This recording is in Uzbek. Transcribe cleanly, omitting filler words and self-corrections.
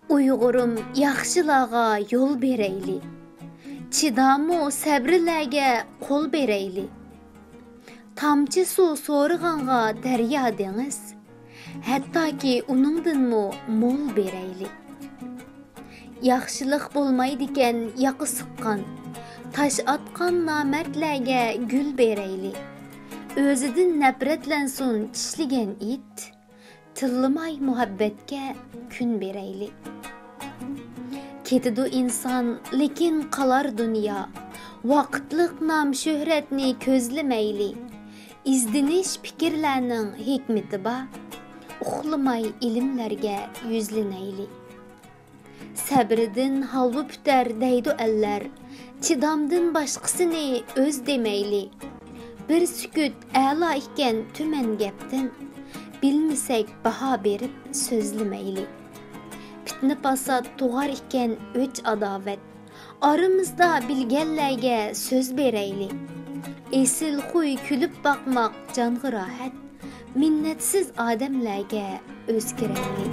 Uyğurum yaxşılağa yol bereyli. Çıdamu səbirləgə qol bereyli. Tamçı su soruğanğa dərya deniz. Hətta ki onundanmı mol bereyli. Yaxşılıq bolmaydiken yaqı sıqqan. Taş atqan namərtləgə gül bereyli. Özüdün nəfrətlənsun çişligen it. Tıllamay muhabbetke kün bereyli. Ketidu insan lekin qalar dünya. Vaqtliq nam şöhretni közlemeyli. İzdiniş fikirlərinin hikmeti ba. Uxlamay ilimlərgə yüzləneyli. Səbridin halvu pütər deydu eller. Çidamdın başqısını öz demeyli. Bir süküt əla iken tümən gəptin. Bilmisek baha berip sözlemeyli. Fitne pasat tuğar iken öç adavet. Aramızda bilgellerge söz bereyli. Esil huy külüp bakmak canğı rahat. Minnetsiz ademlerge özgüreyli.